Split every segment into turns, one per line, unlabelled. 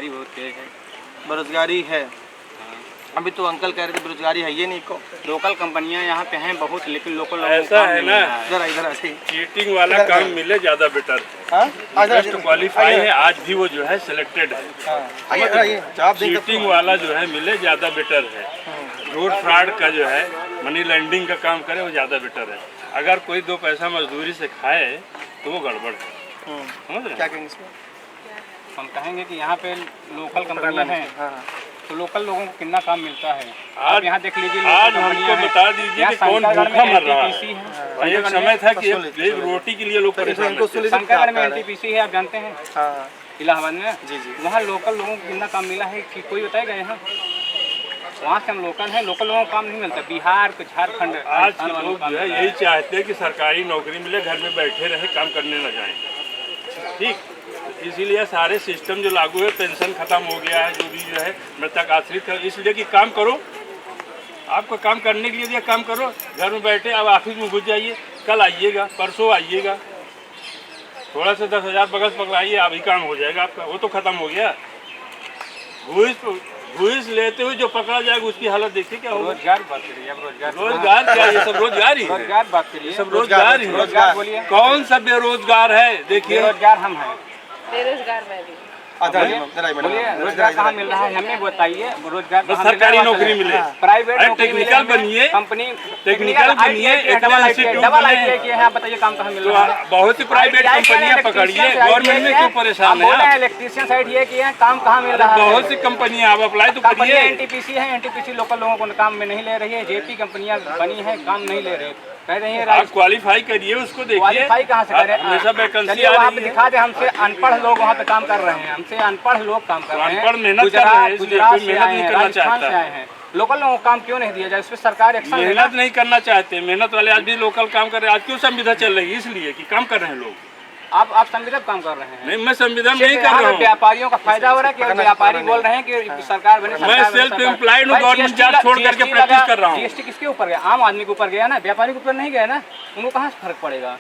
बेरोजगारी बहुत तेज है।
बेरोजगारी है। अभी तो अंकल कह रहे थे बेरोजगारी है ये नहीं को।
लोकल कंपनियां यहाँ पे हैं बहुत, लेकिन लोकल लोगों को
ऐसा
काम
है
नहीं
ना,
मिल रहा है।
इधर इधर ऐसे
चीटिंग वाला काम मिले ज्यादा बेटर है। बेस्ट क्वालिफाई है, आज भी वो जो है सिलेक्टेड है। चीटिंग वाला जो है मिले ज्यादा बेटर है। रोड फ्रॉड का जो है मनी लैंडिंग का काम करे वो ज्यादा बेटर है। अगर कोई 2 पैसा मजदूरी से खाए तो वो गड़बड़ है। समझ रहे
क्या कहेंगे इसमें?
हम कहेंगे कि यहाँ पे लोकल कंपनियां हैं तो लोकल लोगों को कितना काम मिलता है। आप यहाँ देख लीजिए,
आज हमको बता दीजिए कि कौन भूखा मर रहा है। भाई एक समय था कि एक रोटी के लिए लोग परेशान थे।
शंकरगढ़ में एनटीपीसी है, आप जानते हैं इलाहाबाद में। वहाँ लोकल लोगों को कितना काम मिला है कि कोई बताएगा? यहाँ वहाँ से हम लोकल हैं, लोकल लोगों को काम नहीं मिलता। बिहार को, झारखंड,
आज के लोग जो है यही चाहते हैं कि सरकारी नौकरी मिले, घर में बैठे रहे, काम करने न जाएं। ठीक, इसीलिए सारे सिस्टम जो लागू है, पेंशन खत्म हो गया है, जो भी जो है मृतक आश्रित है, इसलिए कि काम करो। आपको काम करने के लिए दिया, काम करो, घर में बैठे। अब ऑफिस में घुस जाइए, कल आइएगा, परसों आइएगा, थोड़ा सा 10,000 बगस पकड़ाइए, अभी काम हो जाएगा आपका। वो तो खत्म हो गया। घूस लेते हुए जो पकड़ा जाएगा उसकी हालत देखिए क्या होगा।
रोजगार बात करिए, अब
रोजगार क्या? ये सब रोजगार ही है।
रोजगार बात करिए,
सब रोजगार ही है।
रोजगार बोलिए।
कौन सा बेरोजगार है? देखिए,
बेरोजगार हम हैं।
बेरोजगार मैं भी।
बोलिए रोजगार कहाँ मिल रहा है हमें बताइए। रोजगार
बस सरकारी नौकरी मिले,
प्राइवेट
टेक्निकल बनिए,
कंपनी
टेक्निकल बनिए,
डबल ITI किए हैं। आप बताइए काम कहाँ मिल रहा है?
बहुत सी प्राइवेट कंपनियां पकड़िए, गवर्नमेंट में क्यों परेशान है?
इलेक्ट्रीशियन साइड ये किए हैं, काम कहाँ मिल रहा है?
बहुत सी कंपनियां आप अप्लाई तो करिए।
एनटीपीसी है, एनटीपीसी लोकल लोगों को काम में नहीं ले रही है। जेपी कंपनियां बनी है, काम नहीं ले रहे। कह रही है
आप क्वालिफाई करिए, उसको देखिए।
क्वालिफाई कहाँ से करें?
हमेशा वैकेंसी
वहाँ पे दिखा दे। हमसे अनपढ़ लोग वहाँ पे काम कर रहे हैं, हमसे अनपढ़ लोग काम कर रहे हैं।
अनपढ़ मेहनत कर रहे हैं,
गुजरात से आए हैं,
करना
राजस्थान से आए हैं। लोकल लोगों को काम क्यों नहीं दिया जाए? इस पर सरकार एक्शन लेना।
मेहनत नहीं करना चाहते, मेहनत वाले आज भी लोकल काम कर रहे हैं। आज क्यों संविदा चल रही है? इसलिए कि काम कर रहे हैं लोग।
आप संविदा काम कर रहे हैं?
नहीं, मैं संविदा नहीं कर रहा हूँ।
व्यापारियों का फायदा हो रहा है कि व्यापारी बोल रहे हैं कि सरकार बने।
मैं सेल्फ एम्प्लॉयड हूँ, गवर्नमेंट जॉब छोड़ करके प्रैक्टिस कर रहा हूँ।
जीएसटी किसके ऊपर गया? आम आदमी के ऊपर गया ना, व्यापारी के ऊपर नहीं गया ना। उनको कहाँ से फर्क पड़ेगा?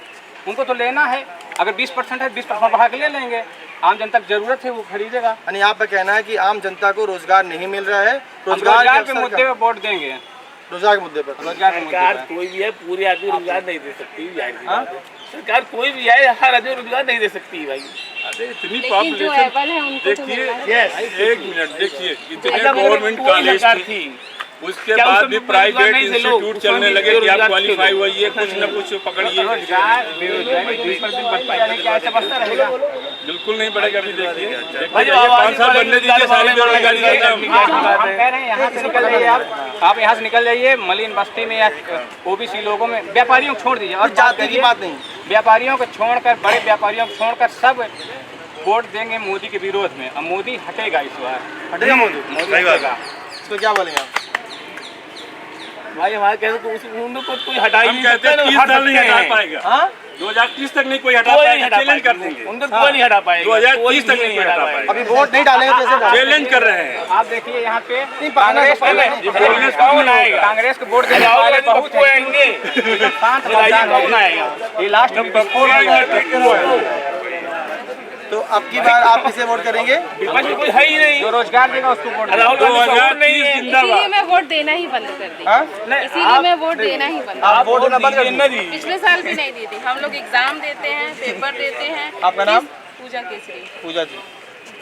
उनको तो लेना है। अगर 20% है, 20% बढ़ा के ले लेंगे। आम जनता की जरूरत है, वो खरीदेगा।
यानी आपका कहना है कि आम जनता को रोजगार नहीं मिल रहा है।
रोजगार के मुद्दे पे वोट देंगे।
रोजगार के मुद्दे पर
सरकार कोई भी है, पूरे आदमी रोजगार नहीं दे सकती। सरकार कोई भी है, हर आदमी रोजगार नहीं दे सकती भाई।
अरे इतनी
लेकिन जो एबल है उनको तो
देखिए,
मिलना चाहिए।
एक मिनट देखिए, इतने गवर्नमेंट कॉलेज थी, उसके बाद भी प्राइवेट इंस्टीट्यूट चलने लगे कि आप क्वालिफाई हुई है, कुछ न कुछ पकड़िए। बिल्कुल नहीं बढ़ेगा। अभी देखिए 5 साल बनने दीजिए, सारी बेरोजगारी
हम कह रहे हैं यहाँ से निकल जाइए। आप यहाँ से निकल जाइए। मलिन बस्ती में या ओबीसी लोगों में व्यापारियों को छोड़ दीजिए। और
जाति की बात नहीं,
व्यापारियों को छोड़कर, बड़े व्यापारियों को छोड़कर सब वोट देंगे मोदी के विरोध में। अब मोदी हटेगा, इस बार
हटेगा मोदी।
हटेगा।
इसको क्या बोलेंगे आप?
भाई हमारे कहने को उनको कोई हटा ही नहीं सकता।
30 साल नहीं हटा पाएगा। 2030 तक नहीं कोई हटा पाएगा। चैलेंज कर देंगे,
उनको कोई नहीं हटा पाएगा।
2030 तक नहीं हटा पाएगा।
अभी वोट नहीं डालेंगे तो कैसे?
चैलेंज कर रहे हैं।
आप देखिए यहाँ पे
कांग्रेस
कांग्रेस को वोट देने वाले बहुत आएंगे। शांत मतदान आएगा। ये लास्ट
तो अब की बार आप किसे वोट करेंगे?
कोई है ही नहीं
जो रोजगार देगा उसको वोट।
इसीलिए मैं वोट देना ही बंद कर दी। इसीलिए मैं वोट देना ही बंद
आप वोट देना बंद कर दी?
पिछले साल भी नहीं दी थी। हम लोग एग्जाम देते हैं, पेपर देते हैं।
आपका नाम?
पूजा केसरी।
पूजा जी।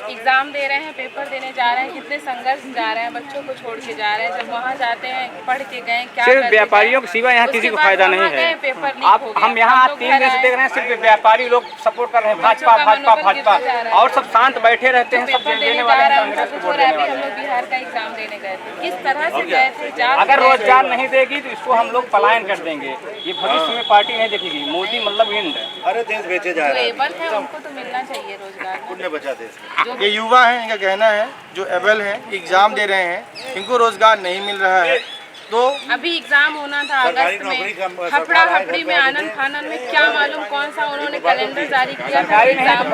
एग्जाम दे रहे हैं, पेपर देने जा रहे हैं, कितने संघर्ष जा रहे हैं, बच्चों को छोड़ के जा रहे हैं। जब वहाँ जाते हैं, पढ़ के गए, क्या
सिर्फ व्यापारियों के सिवा यहाँ किसी को फायदा नहीं है।
पेपर
आप हम यहाँ 3 दिन से देख रहे हैं, सिर्फ व्यापारी लोग सपोर्ट कर रहे हैं। भाजपा भाजपा भाजपा, और सब शांत बैठे रहते हैं। सब देने वाले हैं कांग्रेस को वोट देने वाले।
हम लोग बिहार का एग्जाम देने गए थे, किस तरह से गए थे।
अगर रोजगार नहीं देगी तो इसको हम लोग पलायन कर देंगे। ये भविष्य में पार्टी नहीं देखेगी। मोदी मतलब इंड।
अरे देश बेचे जा रहे हैं।
एबल है उनको तो मिलना चाहिए रोजगार।
पुण्य बचा देश। ये युवा हैं, इनका कहना है जो एबल हैं, एग्जाम दे रहे हैं, इनको रोजगार नहीं मिल रहा है। तो
अभी एग्जाम होना था अगस्त में, हफड़ा हफड़ी में आनंद फानन में क्या मालूम कौन सा उन्होंने कैलेंडर जारी किया था एग्जाम,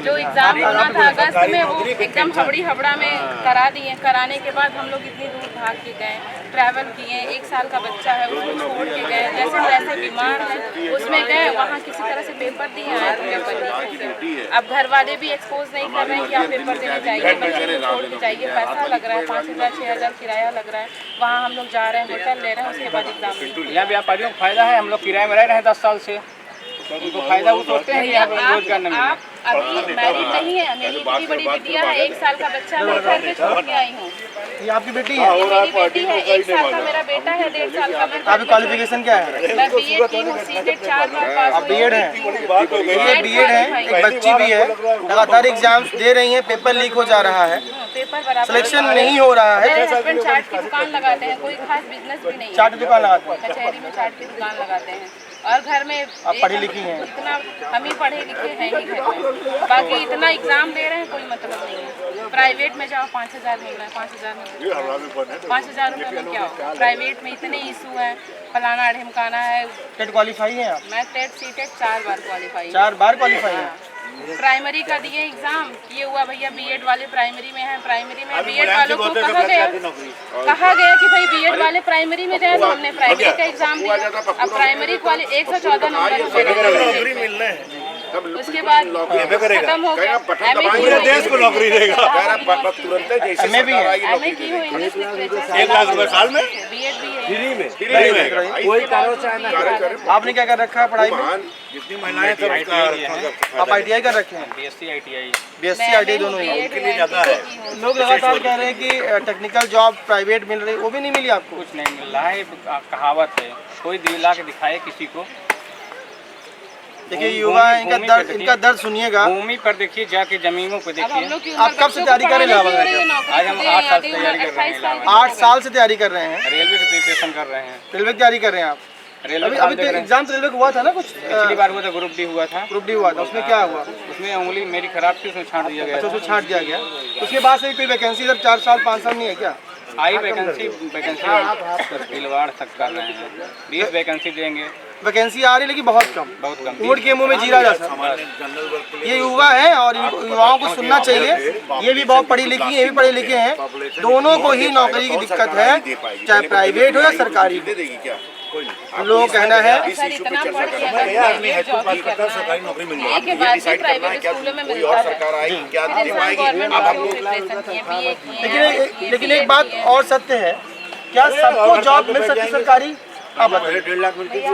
जो एग्जाम होना था अगस्त में वो एकदम हबड़ी हबड़ा में करा दिए। कराने के बाद हम लोग इतनी दूर भाग के गए, ट्रैवल किए, 1 साल का बच्चा है उसको छोड़ के गए, जैसे तैसे बीमार है उसमें गए, वहाँ किसी तरह से पेपर दिए आए तो पेपर नहीं। अब घर वाले भी एक्सपोज नहीं कर रहे हैं कि आप पेपर देने जाइए, बच्चे को छोड़ के जाइए, पैसा लग रहा है 5,000 6,000 किराया लग रहा है, वहाँ हम लोग जा रहे हैं, होटल ले रहे हैं, उसके बाद एग्जाम।
यहाँ व्यापारियों को फायदा है, हम लोग किराए में रह रहे हैं 10 साल से, तो उनको फायदा वो सोचते हैं यहाँ पर रोजगार न
आप अभी मैरिड नहीं है, मेरी इतनी बड़ी बिटिया है, 1 साल का बच्चा मैं घर पे छोड़ के आई हूँ।
ये आपकी बेटी है?
ये मेरी बेटी है, 1 साल का मेरा बेटा है, 1.5 साल का मैं।
आपकी क्वालिफिकेशन क्या है?
मैं बीएड की हूँ, सीटेट 4 बार पास
आप बीएड हैं? ये बीएड है, एक बच्ची भी है, लगातार एग्जाम्स दे रही हैं, पेपर लीक हो जा रहा है,
पेपर बराबर
सिलेक्शन नहीं हो रहा है।
मेरे हस्बैंड चाट की दुकान लगाते हैं, कोई खास बिजनेस भी नहीं है।
चाट की दुकान लगाते हैं?
कचहरी में चाट की दुकान लगाते हैं और घर में
आप पढ़ी लिखी हैं?
इतना हम ही पढ़े लिखे हैं ही घर में, बाकी इतना एग्जाम दे रहे हैं कोई मतलब नहीं है। प्राइवेट में जाओ 5,000 मिल रहा है, 5,000 में 5,000 रुपये में क्या होगा? प्राइवेट में इतने इशू हैं, फलाना ढिमकाना है।
टेट क्वालिफाई हैं आप?
मैं टेट सीटेट 4 बार क्वालिफाई।
4 बार क्वालिफाई हैं?
प्राइमरी का दिए एग्जाम, ये हुआ भैया बीएड वाले प्राइमरी में हैं, प्राइमरी में बीएड वालों को कहा गया कि भाई बीएड वाले प्राइमरी में जाए, तो हमने प्राइमरी का एग्जाम दिया। अब प्राइमरी वाले 114 नंबर, उसके बाद खत्म हो गया।
पूरे देश को नौकरी देगा,
एमए भी है?
एमए की हो इंग्लिश लिटरेचर,
1 लाख रुपए साल में
बीएड भी है।
फ्री में
कोई आपने क्या कर रखा है पढ़ाई में?
जितनी महिलाएं सब
आप ITI कर रखे हैं?
BSc ITI
BSc ITI दोनों ही?
उनके लिए ज्यादा है।
लोग लगातार कह रहे हैं कि टेक्निकल जॉब प्राइवेट मिल रही, वो भी नहीं मिली आपको?
कुछ नहीं मिल रहा है, कहावत है, कोई दिला के दिखाए किसी को।
देखिए युवा है, इनका दर्द सुनिएगा।
भूमि पर देखिए, जाके जमीनों को देखिए।
आप कब से तैयारी कर रहे हैं?
आज हम 8 साल से तैयारी कर रहे हैं।
8 साल से तैयारी कर रहे हैं?
रेलवे की प्रिपरेशन कर रहे हैं।
रेलवे की तैयारी कर रहे हैं आप? अभी तो एग्जाम रेलवे का हुआ था ना कुछ?
पिछली बार हुआ था, ग्रुप डी हुआ था।
ग्रुप डी हुआ था, उसमें क्या हुआ?
उसमें उंगली मेरी खराब थी, उसमें छांट दिया गया।
अच्छा, उसको छांट दिया गया। उसके बाद से कोई वैकेंसी इधर 4 साल 5 साल नहीं है क्या?
आई वैकेंसी भीलवाड़ तक कर रहे हैं, 20 वैकेंसी देंगे।
वैकेंसी आ रही है लेकिन बहुत कम, ऊँट के मुंह में जीरा जा सकता। ये युवा है और युवाओं को सुनना चाहिए, ये भी बहुत पढ़ी लिखी है, ये भी पढ़े लिखे हैं, दोनों को ही नौकरी की दिक्कत है, चाहे प्राइवेट हो या सरकारी। लोगों का कहना है
सरकारी नौकरी मिल
जाएगी। लेकिन एक बात और सत्य है, क्या सबको जॉब मिल सकती सरकारी? आप बताइए।
1.5 लाख मिलती है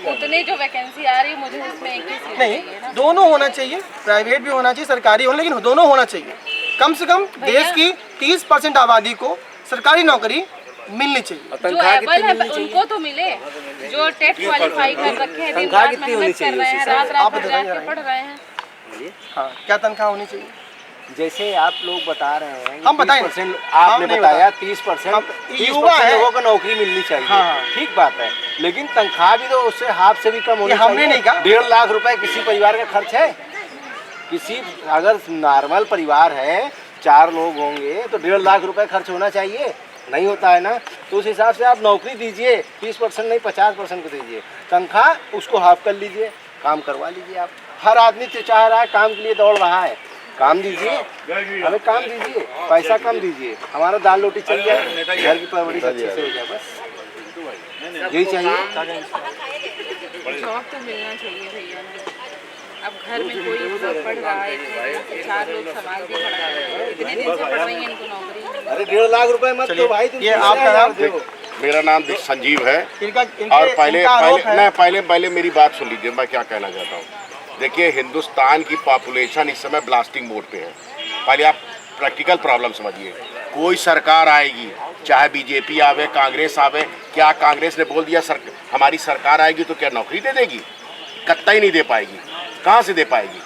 उतने जो वैकेंसी आ रही है, मुझे उसमें 21
नहीं, दोनों होना चाहिए, प्राइवेट भी होना चाहिए, सरकारी होना, लेकिन दोनों होना चाहिए। कम से कम देश की 30% आबादी को सरकारी नौकरी मिलनी चाहिए।
जो एबल है उनको तो मिले, जो टेट क्वालिफाई कर रखे हैं, दिन रात मेहनत कर रहे हैं, रात रात भर जाके पढ़ रहे हैं।
हाँ, क्या तनख्वाह होनी चाहिए?
जैसे आप लोग बता रहे हैं,
हम बताएं,
30% आपने बताया 30%
युवा है,
लोगों को नौकरी मिलनी चाहिए।
हाँ।
ठीक बात है, लेकिन तनख्वाह भी तो उससे हाफ से भी कम होनी चाहिए।
हमने नहीं कहा।
1.5 लाख रुपए किसी परिवार का खर्च है? किसी अगर नॉर्मल परिवार है, 4 लोग होंगे तो 1.5 लाख रुपए खर्च होना चाहिए, नहीं होता है ना। तो उस हिसाब से आप नौकरी दीजिए, 30% नहीं 50% को दीजिए, तनख्वाह उसको हाफ कर लीजिए, काम करवा लीजिए। आप हर आदमी तो चाह रहा है, काम के लिए दौड़ रहा है, काम दीजिए, हमें काम दीजिए, पैसा कम दीजिए, हमारा दाल रोटी चल जाए, घर की परवरिश अच्छे से हो जाए, बस यही चाहिए।
जॉब तो मिलना चाहिए भैया। अब घर में कोई सब पढ़ रहा है, इतने दिन से 4 लोग संभाल के खड़ा है, इतने दिन से पढ़ रही है, इनको नौकरी।
अरे 1.5 लाख रुपए मत दो भाई, तुम
ये आपका नाम?
मेरा नाम संजीव है।
और
पहले मेरी बात सुन लीजिए, मैं क्या कहना चाहता हूँ। देखिए, हिंदुस्तान की पॉपुलेशन इस समय ब्लास्टिंग मोड पे है। पहले आप प्रैक्टिकल प्रॉब्लम समझिए। कोई सरकार आएगी, चाहे बीजेपी आवे, कांग्रेस आवे, क्या कांग्रेस ने बोल दिया हमारी सरकार आएगी तो क्या नौकरी दे देगी? कत्ता ही नहीं दे पाएगी। कहाँ से दे पाएगी?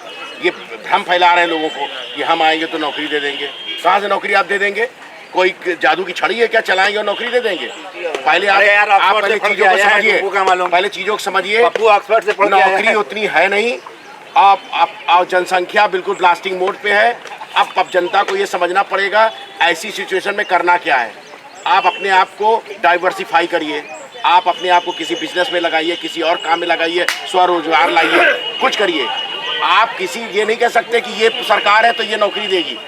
ये भ्रम फैला रहे हैं लोगों को कि हम आएंगे तो नौकरी दे देंगे। कहाँ से नौकरी आप दे देंगे? कोई जादू की छड़ी है क्या, चलाएंगे और नौकरी दे देंगे? पहले आप पहले चीजों को समझिए, पहले चीजों को समझिए। नौकरी उतनी है नहीं। आप जनसंख्या बिल्कुल ब्लास्टिंग मोड पे है। अब जनता को ये समझना पड़ेगा ऐसी सिचुएशन में करना क्या है। आप अपने आप को डाइवर्सिफाई करिए, आप अपने आप को किसी बिजनेस में लगाइए, किसी और काम में लगाइए, स्वरोजगार लाइए, कुछ करिए। आप किसी ये नहीं कह सकते कि ये सरकार है तो ये नौकरी देगी।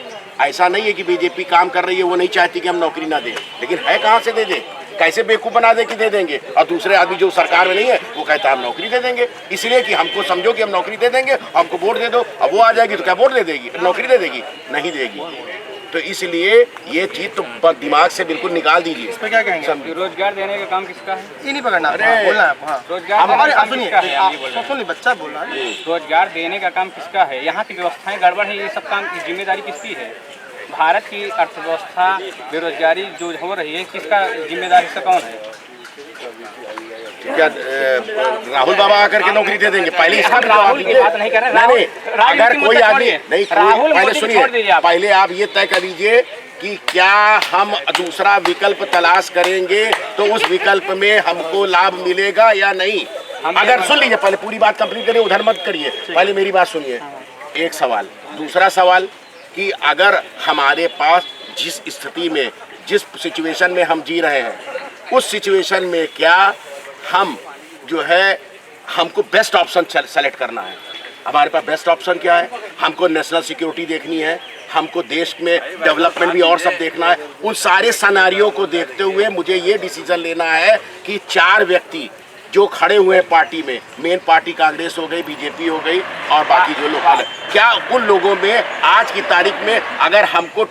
ऐसा नहीं है कि बीजेपी काम कर रही है वो नहीं चाहती कि हम नौकरी ना दें, लेकिन है कहाँ से दे दें, कैसे बेवकूफ़ बना दे कि दे देंगे, और दूसरे आदमी जो सरकार में नहीं है वो कहता है हम नौकरी दे देंगे, इसलिए कि हमको समझो कि हम नौकरी दे देंगे, हमको वोट दे दो। अब वो आ जाएगी तो क्या वोट दे देगी, नौकरी दे देगी? नहीं देगी। तो इसलिए ये चीज तो दिमाग से बिल्कुल निकाल दीजिए।
इस पे क्या कहेंगे?
रोजगार देने का काम किसका है?
ये नहीं पकड़ना, बोलना है। हाँ।
रोजगार
हमारे
सुनिए,
सुनिए, बच्चा बोल रहा है।
रोजगार देने का काम किसका है? यहाँ की व्यवस्थाएं गड़बड़ है, ये सब काम की जिम्मेदारी किसकी है? भारत की अर्थव्यवस्था, बेरोजगारी जो हो रही है, किसका जिम्मेदारी से कौन है?
क्या राहुल बाबा आकर के नौकरी दे देंगे? पहले इसका
राहुल की बात नहीं कर रहे।
नहीं, अगर कोई आदमी नहीं, पहले सुनिए, पहले आप ये तय कर लीजिए कि क्या हम दूसरा विकल्प तलाश करेंगे तो उस विकल्प में हमको लाभ मिलेगा या नहीं। अगर सुन लीजिए, पहले पूरी बात कंप्लीट करिए, उधर मत करिए, पहले मेरी बात सुनिए। एक सवाल। दूसरा सवाल कि अगर हमारे पास जिस स्थिति में, जिस सिचुएशन में हम जी रहे हैं, उस सिचुएशन में क्या हम जो है, हमको बेस्ट ऑप्शन सेलेक्ट करना है। हमारे पास बेस्ट ऑप्शन क्या है? हमको नेशनल सिक्योरिटी देखनी है, हमको देश में डेवलपमेंट भी और सब देखना है। उन सारे सिनेरियो को देखते हुए मुझे ये डिसीजन लेना है कि 4 व्यक्ति जो खड़े हुए हैं पार्टी में, मेन पार्टी कांग्रेस हो गई, बीजेपी हो गई और बाकी जो लोग है, क्या उन लोगों में आज की तारीख में अगर हमको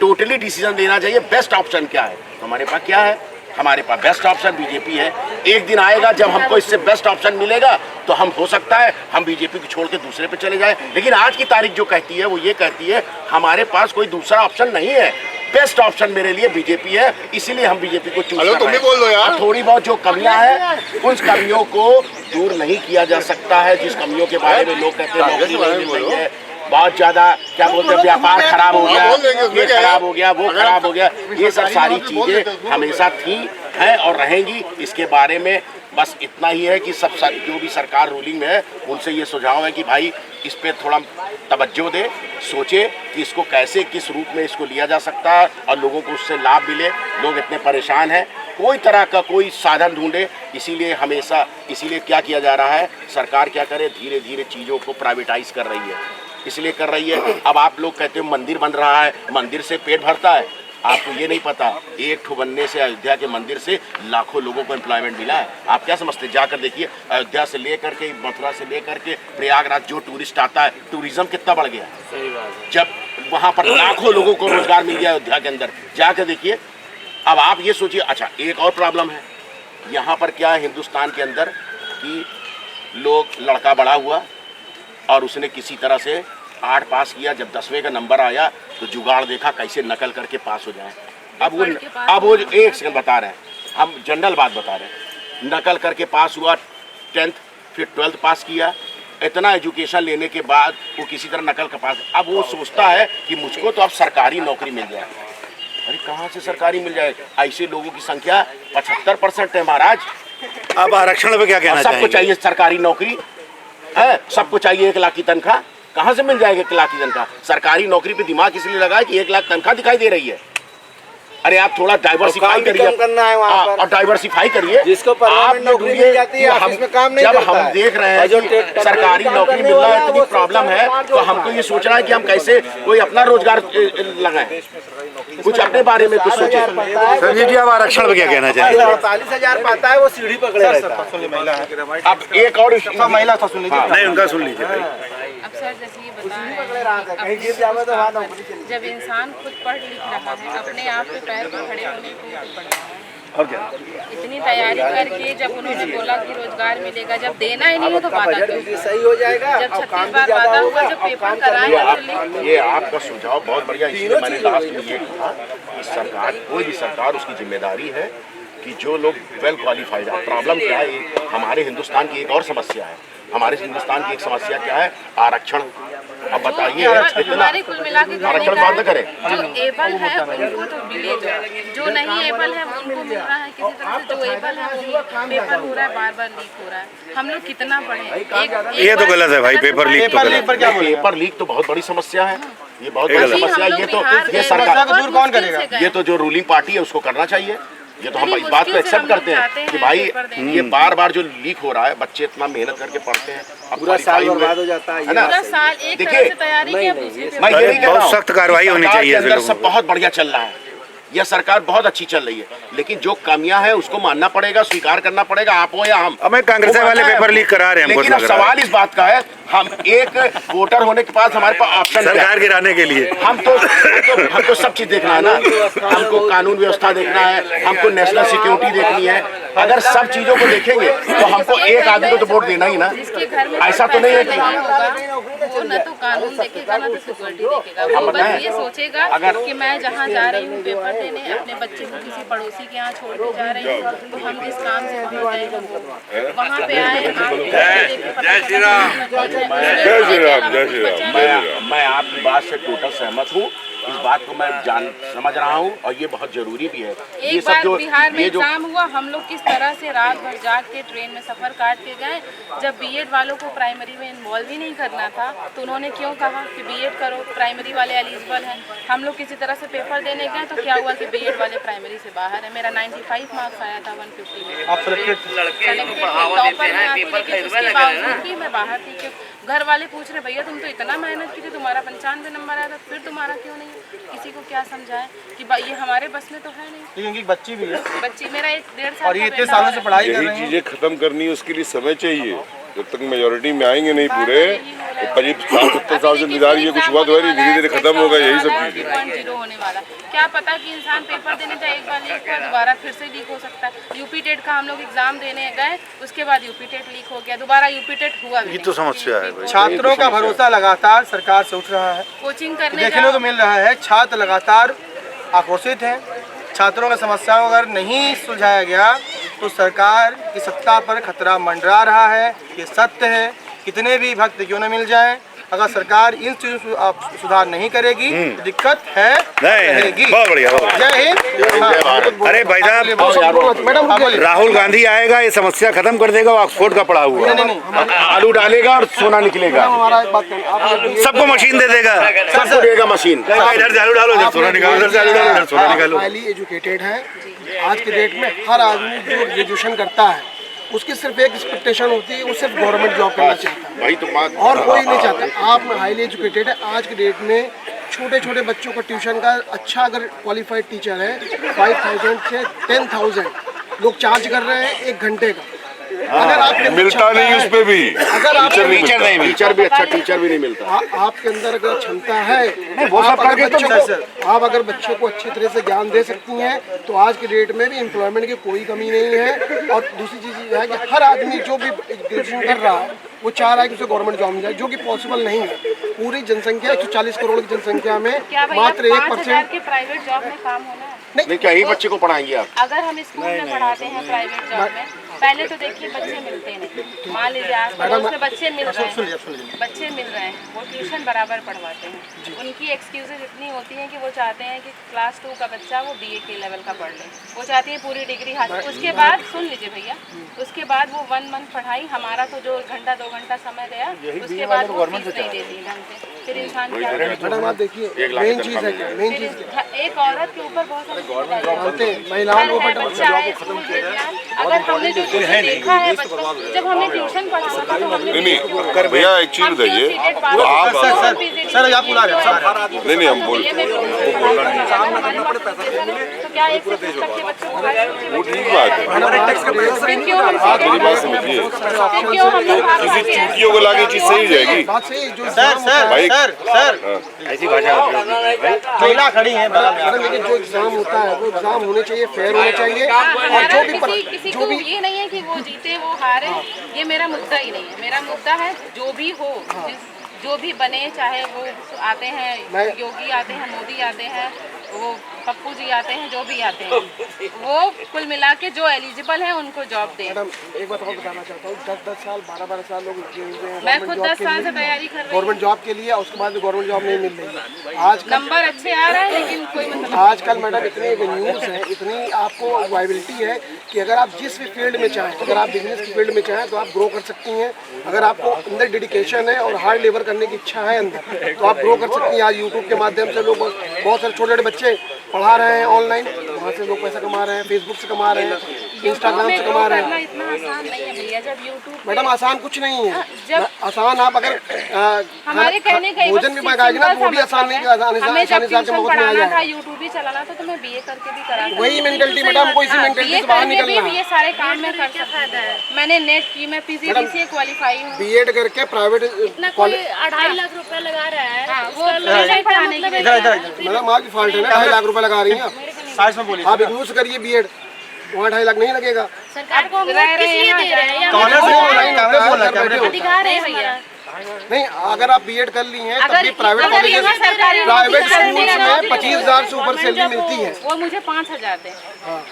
टोटली डिसीजन लेना चाहिए, बेस्ट ऑप्शन क्या है? तो हमारे पास क्या है? हमारे पास बेस्ट ऑप्शन बीजेपी है। एक दिन आएगा जब हमको इससे बेस्ट ऑप्शन मिलेगा तो हम हो सकता है हम बीजेपी को छोड़ के दूसरे पे चले जाएं, लेकिन आज की तारीख जो कहती है वो ये कहती है हमारे पास कोई दूसरा ऑप्शन नहीं है, बेस्ट ऑप्शन मेरे लिए बीजेपी है, इसीलिए हम बीजेपी को चूज कर रहे हैं। बोल दो यार। थोड़ी बहुत जो कमियां हैं उन कमियों को दूर नहीं किया जा सकता है, जिस कमियों के बारे में लोग कहते हैं नौकरी नहीं मिल रही है, बहुत ज्यादा क्या बोलते हैं व्यापार खराब हो गया, ये खराब हो गया, वो खराब हो गया, ये सब सारी चीजें हमेशा थी, हैं और रहेंगी। इसके बारे में बस इतना ही है कि सब जो भी सरकार रूलिंग में है उनसे ये सुझाव है कि भाई इस पे थोड़ा तवज्जो दे, सोचे कि इसको कैसे, किस रूप में इसको लिया जा सकता है और लोगों को उससे लाभ मिले। लोग इतने परेशान हैं, कोई तरह का कोई साधन ढूंढे। इसीलिए क्या किया जा रहा है, सरकार क्या करे, धीरे धीरे चीज़ों को प्राइवेटाइज कर रही है, इसलिए कर रही है। अब आप लोग कहते हो मंदिर बन रहा है, मंदिर से पेट भरता है, आपको ये नहीं पता एक ठो बनने से अयोध्या के मंदिर से लाखों लोगों को एम्प्लॉयमेंट मिला है। आप क्या समझते? जाकर देखिए, अयोध्या से लेकर के, मथुरा से लेकर के प्रयागराज जो टूरिस्ट आता है, टूरिज्म कितना बढ़ गया।
सही बात।
जब वहाँ पर लाखों लोगों को रोजगार मिल गया अयोध्या के अंदर, जाकर देखिए। अब आप ये सोचिए, अच्छा एक और प्रॉब्लम है यहाँ पर, क्या है हिंदुस्तान के अंदर कि लोग, लड़का बड़ा हुआ और उसने किसी तरह से 8 पास किया, जब 10वें का नंबर आया तो जुगाड़ देखा कैसे नकल करके पास हो जाए। अब वो एक सेकंड बता रहे हैं, हम जनरल बात बता रहे हैं, नकल करके पास हुआ 10th, फिर 12th पास किया, इतना एजुकेशन लेने के बाद वो किसी तरह नकल का पास, अब वो सोचता है कि मुझको तो अब सरकारी नौकरी मिल जाए। अरे कहाँ से सरकारी मिल जाए? ऐसे लोगों की संख्या 75% है महाराज।
अब आरक्षण पे क्या कहना चाहिए?
सबको चाहिए सरकारी नौकरी है, सबको चाहिए 1 लाख की तनख्वाह। कहाँ से मिल जाएगी 1 लाख की तनख्वाह? सरकारी नौकरी पे दिमाग इसलिए लगा है कि 1 लाख तनख्वाह दिखाई दे रही है। अरे आप थोड़ा डाइवर्सिफाई करिए, और डाइवर्सिफाई करिए,
जिसको परमानेंट नौकरी मिल जाती है ऑफिस में काम नहीं
जब
करता
हम
है।
देख रहे हैं कि सरकारी नौकरी मिलना इतनी प्रॉब्लम है, तो हमको ये सोचना है कि हम कैसे कोई अपना रोजगार लगाएं, कुछ अपने बारे में कुछ सोचे।
संजय जी, अब आरक्षण पे क्या कहना चाहिए?
48,000 पाता है, वो सीढ़ी पकड़े रहता है।
अब एक और
महिला था, सुन लीजिए।
नहीं, उनका सुन लीजिए भाई।
अब सर जैसे ये बता रहे हैं, जब इंसान खुद पढ़ लिख रहा है, अपने आप पे पैर पर खड़े होने को पड़ता है,
और क्या?
इतनी तैयारी करके जब उन्होंने बोला कि रोजगार मिलेगा, जब देना ही नहीं है तो वादा क्यों?
सही हो जाएगा।
जब 36 बार वादा हुआ, जब पेपर कराएंगे तो लिख।
ये आपका सुझाव बहुत बढ़िया, इसलिए मैंने लास्ट में ये कहा कि सरकार, कोई भी सरकार, उसकी जिम्मेदारी है कि जो लोग वेल क्वालिफाइड है। प्रॉब्लम क्या है, हमारे हिंदुस्तान की एक और समस्या है, हमारे हिंदुस्तान की एक समस्या क्या है? आरक्षण। अब बताइए,
हमारे कुल मिला के
आरक्षण बंद करें।
जो एबल है उनको तो मिले, जो नहीं एबल है उनको मिल रहा है किसी तरह से, जो एबल है वो पेपर हो रहा है, बार लीक हो रहा है। हम लोग कितना पढ़े?
ये तो गलत है भाई, पेपर लीक तो गलत है।
पेपर लीक तो बहुत बड़ी समस्या है। ये बहुत बड़ी
अभी हम
समस्या है।
लोग
ये तो
बिहार
ये
गए,
सरकार
समस्या को
बहुत
दूर कौन
मुश्किल
करेगा?
से गए।
ये तो जो रूलिंग पार्टी है उसको करना चाहिए। ये तो हम
बड़ी
इस बात को
मुश्किल से
एक्सेप्ट
हम
करते
लोग
हैं
जाते
कि
हैं
भाई
पेपर देने।
ये बार बार जो लीक हो रहा है, बच्चे इतना मेहनत करके पढ़ते हैं, अब
पूरा साल
qualify हुए,
बर्बाद हो जाता है,
है ना?
पूरा साल एक तरह
देखिए,
से तैयारी की, अब
नहीं,
दूसरी
ये
पेपर
मैं ये नहीं कह
बहुत
रहा हूँ
सख्त कार्रवाई
कि
होनी
सरकार
चाहिए
के
ऐसे
अंदर
लोगों
सब
पे।
बहुत बढ़िया चल रहा है, यह सरकार बहुत अच्छी चल रही है, लेकिन जो कमियां हैं उसको मानना पड़ेगा, स्वीकार करना पड़ेगा, आप हो या हम।
अब कांग्रेस
वो
वाले
मानना है।
पेपर लीक करा रहे हैं, हमको
लेकिन अब
लग रहा है।
सवाल इस बात का है, हम एक वोटर होने के पास हमारे पास ऑप्शन क्या है?
सरकार गिराने के लिए
हम तो सब चीज देखना है ना, हमको कानून व्यवस्था देखना है, हमको नेशनल सिक्योरिटी देखनी है। अगर सब चीजों को देखेंगे तो हमको एक आदमी को तो वोट देना ही ना।
जिसके घर में
ऐसा तो नहीं है कि
वो न तो कानून देखेगा न तो सिक्योरिटी देखेगा, वो बस ये सोचेगा कि मैं जहाँ जा रही हूँ पेपर देने, अपने बच्चे को किसी पड़ोसी के यहाँ छोड़ के जा रही हूँ, तो हम जिस काम से वहाँ गए हैं वहाँ पे आए। जय श्री राम।
जय श्री राम, जय श्री राम।
मैं आपकी बात से टोटल सहमत हूँ, इस बात को मैं समझ रहा हूँ और ये बहुत जरूरी भी है।
एक बार बिहार में एग्जाम हुआ, हम लोग किस तरह से रात भर जाग के ट्रेन में सफर काट के गए। जब बीएड वालों को प्राइमरी में इन्वॉल्व ही नहीं करना था तो उन्होंने क्यों कहा कि बीएड करो, प्राइमरी वाले एलिजिबल हैं। हम लोग किसी तरह से पेपर देने गए तो क्या हुआ कि बीएड वाले प्राइमरी से बाहर है। मेरा 95 मार्क्स आया था 150 में,
आप
टॉपर में आती, लेकिन उसके बावजूद भी मैं बाहर थी। कि घर वाले पूछ रहे भैया तुम तो इतना मेहनत की थी, तुम्हारा 95 नंबर आया था, फिर तुम्हारा क्यों नहीं? किसी को क्या समझाए कि ये हमारे बस में तो है नहीं।
लेकिन उनकी बच्ची भी है
बच्ची मेरा 1-1.5 साल
और ये
का
इतने
बेटा
सालों
है।
से पढ़ाई कर
यही
रहे हैं।
चीजें खत्म करनी है, उसके लिए समय चाहिए। जब तक मेजोरिटी में आएंगे नहीं पूरे, तो 50-70 साल से इंतजार, ये कुछ हुआ तो है नहीं, धीरे धीरे खत्म होगा यही सब चीजें।
2.0 होने वाला, क्या पता कि इंसान पेपर देने जाए, एक बार लीक हुआ दोबारा फिर से लीक हो सकता है। यूपी टेट का हम लोग एग्जाम देने गए, उसके बाद यूपी टेट लीक हो गया, दोबारा यूपी टेट हुआ भी
ये तो
नहीं।
समस्या है भाई।
छात्रों का भरोसा लगातार सरकार से उठ रहा है,
कोचिंग करने
देखने को मिल रहा है। छात्र लगातार आक्रोशित हैं। छात्रों की समस्याओं को अगर नहीं सुलझाया गया तो सरकार की सत्ता पर खतरा मंडरा रहा है। ये सत्य है, कितने भी भक्त क्यों न मिल जाएं, अगर सरकार इन चीजों से सुधार नहीं करेगी तो दिक्कत है रहेगी।
बहुत बढ़िया, बहुत बढ़िया।
जय हिंद।
अरे भाई साहब,
मैडम आप बोलिए।
राहुल गांधी आएगा, ये समस्या खत्म कर देगा। ऑक्सफोर्ड का पढ़ा हुआ है।
नहीं
आलू डालेगा और सोना निकलेगा,
हमारा एक बात करें,
सबको मशीन दे देगा।
सबको देगा मशीन।
इधर से आलू डालो, इधर सोना निकालो, इधर से आलू डालो, इधर सोना निकालो।
हाईली एजुकेटेड है। आज के डेट में हर आदमी जो ग्रेजुएशन करता है उसकी सिर्फ एक एक्सपेक्टेशन होती है, वो सिर्फ गवर्नमेंट जॉब करना चाहता है,
वही तो बात।
और कोई नहीं चाहता। आप हाईली एजुकेटेड है, आज के डेट में छोटे छोटे बच्चों को ट्यूशन का अच्छा अगर क्वालिफाइड टीचर है 5000 से 10,000 लोग चार्ज कर रहे हैं 1 घंटे का। अगर आपके
मिलता नहीं उस पे भी,
अगर आप
टीचर भी अच्छा टीचर भी नहीं मिलता।
आपके अंदर अगर क्षमता है,
वो सब करके
आप अगर बच्चे को अच्छी तरह से ज्ञान दे सकती हैं तो आज के डेट में भी एम्प्लॉयमेंट की कोई कमी नहीं है। और दूसरी चीज़ ये है कि हर आदमी जो भी ग्रेजुएशन कर रहा है वो चाह रहा है कि उसे गवर्नमेंट जॉब मिल जाए, जो कि पॉसिबल नहीं है। पूरी जनसंख्या 140 करोड़ की जनसंख्या में मात्र 1%
के प्राइवेट जॉब में काम होना है।
नहीं, क्या ही बच्चे को पढ़ाएंगे आप?
अगर हम स्कूल में पढ़ाते हैं प्राइवेट जॉब में, पहले तो देखिए बच्चे मिलते नहीं। मान लीजिए आस पड़ोस में बच्चे मिल रहे हैं, वो ट्यूशन बराबर पढ़वाते हैं। उनकी एक्सक्यूजेज इतनी होती हैं कि वो चाहते हैं कि क्लास 2 का बच्चा वो BA के लेवल का पढ़ ले, वो चाहती है पूरी डिग्री हासिल। उसके बाद सुन लीजिए भैया, उसके बाद वो 1 मंथ पढ़ाई, हमारा तो जो 1-2 घंटा समय गया, उसके बाद वो फीस नहीं देती ढंग से। फिर इंसान क्या करे?
मैडम आप देखिए, मेन चीज़ है क्या, मेन चीज़
एक औरत के ऊपर बहुत सारी
होते महिलाओं को
बच्चा है, स्कूल भेजना। अगर हमने जो चीज़ें देखा है बचपन, जब हमने ट्यूशन पढ़ाना था तो हमने
नहीं भैया एक चीज बताइए, तो आप
सर आप बुला रहे हैं।
नहीं हम बोल
तो क्या एक से पुस्तक के बच्चों को
वो ठीक बात है,
फिर क्यों हम
मेरी बात समझिए,
फिर क्यों हम लोग भाग
किसी
भाग के
चूतियों को लाके चीज सही हो जाएगी।
बात सही जो
भाई
ऐसी भाषा
महिला खड़ी है मैडम, लेकिन जो एग्जाम होता है वो एग्जाम होने चाहिए, फेयर होने चाहिए। और जो भी
किसी को ये नहीं है कि वो जीते वो हारे, ये मेरा मुद्दा ही नहीं है। मेरा मुद्दा है जो भी हो, जो भी बने, चाहे वो आते हैं योगी आते हैं, मोदी आते हैं, वो पप्पू जी आते हैं, जो भी आते हैं, वो कुल मिला के जो एलिजिबल है उनको जॉब दें।
मैडम एक बात और बताना चाहता हूँ, 10-10 साल 12-12 साल लोग लगे हुए हैं
मैं खुद 10 साल से तैयारी कर रही हूँ
गवर्नमेंट जॉब के लिए, उसके बाद गवर्नमेंट जॉब नहीं मिल रही है। आज
नंबर अच्छे आ रहा है लेकिन कोई मतलब
आजकल मैडम इतनी न्यूज़ है, इतनी आपको वाइबिलिटी है कि अगर आप जिस भी फील्ड में चाहें, अगर आप बिजनेस की फील्ड में चाहें तो आप ग्रो कर सकती हैं। अगर आपको अंदर डेडिकेशन है और हार्ड लेबर करने की इच्छा है अंदर, तो आप ग्रो कर सकती हैं। आज यूट्यूब के माध्यम से लोग बहुत सारे छोटे छोटे बच्चे पढ़ा रहे हैं ऑनलाइन, वहाँ से लोग पैसा कमा रहे हैं, फेसबुक से कमा रहे हैं, इंस्टाग्राम से कमा रहे हैं।
इतना आसान नहीं है भैया। जब यूट्यूब
मैडम आसान कुछ नहीं है,
जब
आसान आप अगर
हमारे कहने का
भोजन भी पकाएगी ना तो वो भी आसान नहीं,
हमें जब ट्यूशन पढ़ाना था, यूट्यूब ही चलाना था, तो मैं बीए करके भी करा सकती।
वही मेंटलिटी मैडम, हमको इसी मेंटलिटी से बाहर निकलना है।
ये सारे काम में कर सकता है। मैंने नेट की, मैं पीसीबीसीए क्वालिफाई हूँ।
बीएड करके प्राइवेट
2.5 लाख रुपया लगा रहा है,
वो ट्यूशन पढ़ाने के लिए।
मैडम आपकी फॉल्ट है ना, 2.5 लाख रुपए लगा रही हैं साइंस में। बोलिए आप इग्नू से करिए बीएड, वहाँ 2.5 लाख नहीं लगेगा।
सरकार को किस लिए दे रहे हैं? अधिकार है भैया।
नहीं, अगर आप बीएड कर ली हैं तब भी प्राइवेट कॉलेज प्राइवेट स्कूल में 25,000 से ऊपर सैलरी मिलती है।
वो मुझे 5,000 दे।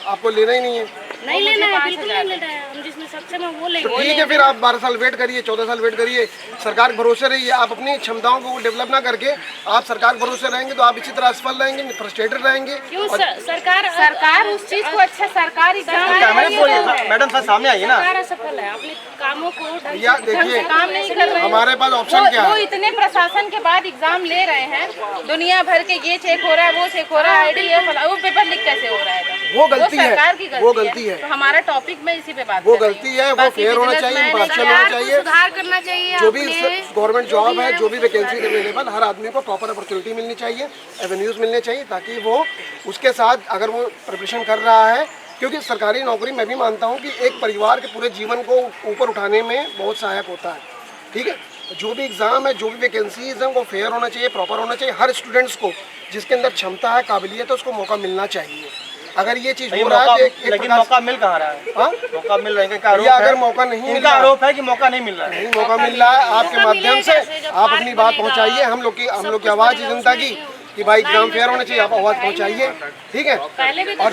आपको लेना ही नहीं है,
नहीं लेना है, बिल्कुल नहीं लेना है। हम जिसमें सक्षम है वो लेंगे।
तो ठीक है, फिर आप 12 साल वेट करिए, 14 साल वेट करिए, सरकार के भरोसे रहिए। आप अपनी क्षमताओं को डेवलप ना करके आप सरकार के भरोसे रहेंगे तो आप इसी तरह असफल रहेंगे, फ्रस्ट्रेटेड रहेंगे।
क्यों
सरकार उस चीज को अच्छा सरकार
मैडम साथ सामने आइए ना।
सरकार असफल है, अपने कामों को
भैया देखिए,
काम नहीं कर रहे हैं।
हमारे पास ऑप्शन क्या
वो
है?
इतने प्रशासन के बाद एग्जाम ले रहे हैं, दुनिया भर के ये चेक हो रहा है, वो चेक हो रहा है, आईडी है, वो पेपर लीक कैसे हो रहा है?
वो गलती है,
सरकार की
वो गलती है।
तो हमारा टॉपिक में इसी पे बात
वो गलती है, वो फेयर होना चाहिए, इम्पार्शियल होना चाहिए।
सुधार करना चाहिए।
जो भी गवर्नमेंट जॉब है, जो भी वैकेंसी अवेलेबल, हर आदमी को प्रॉपर अपॉर्चुनिटी मिलनी चाहिए, एवेन्यूज मिलने चाहिए, ताकि वो उसके साथ अगर वो प्रिपरेशन कर रहा है, क्योंकि सरकारी नौकरी मैं भी मानता हूँ कि एक परिवार के पूरे जीवन को ऊपर उठाने में बहुत सहायक होता है। ठीक है, जो भी एग्ज़ाम है, जो भी वैकेंसीज हैं, वो फेयर होना चाहिए, प्रॉपर होना चाहिए। हर स्टूडेंट्स को जिसके अंदर क्षमता है, काबिलियत है, उसको मौका मिलना चाहिए। अगर ये चीज़ हो रहा है तो लेकिन मौका मिल कहाँ रहा है? हाँ, मौका मिल रहा है, अगर मौका नहीं मिल रहा, आरोप है कि मौका नहीं मिल रहा है। नहीं, मौका मिल रहा है। आपके माध्यम से आप अपनी बात पहुँचाइए, हम लोग की आवाज़ है जनता की कि भाई एग्जाम फेयर होना चाहिए, आप आवाज़ पहुँचाइए। ठीक है, और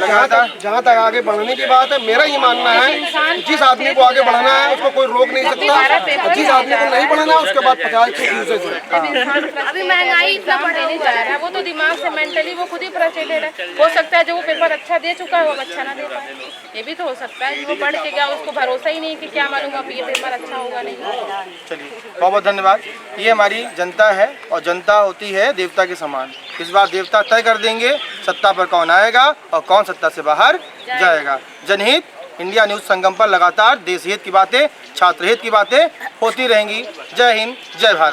जहाँ तक आगे बढ़ने की बात है, मेरा ये मानना है जिस आदमी को आगे बढ़ाना है उसको कोई रोक नहीं सकता, और जिस आदमी को नहीं बढ़ाना है उसके बाद 50 के यूजेस है।
अभी महंगाई इतना
नहीं जा रहा है, वो तो दिमाग से मेंटली वो खुद ही फ्रस्ट्रेटेड है। हो सकता है जो वो पेपर अच्छा दे चुका है वो अच्छा ना दे पाए, ये भी तो हो सकता है। वो पढ़ के गया, उसको भरोसा ही नहीं कि क्या मालूम अब ये पेपर अच्छा होगा नहीं।
चलिए, बहुत बहुत धन्यवाद। ये हमारी जनता है, और जनता होती है देवता के समान। इस बार देवता तय कर देंगे सत्ता पर कौन आएगा और कौन सत्ता से बाहर जाएगा। जनहित इंडिया न्यूज़ संगम पर लगातार देश हित की बातें, छात्र हित की बातें होती रहेंगी। जय हिंद, जय भारत।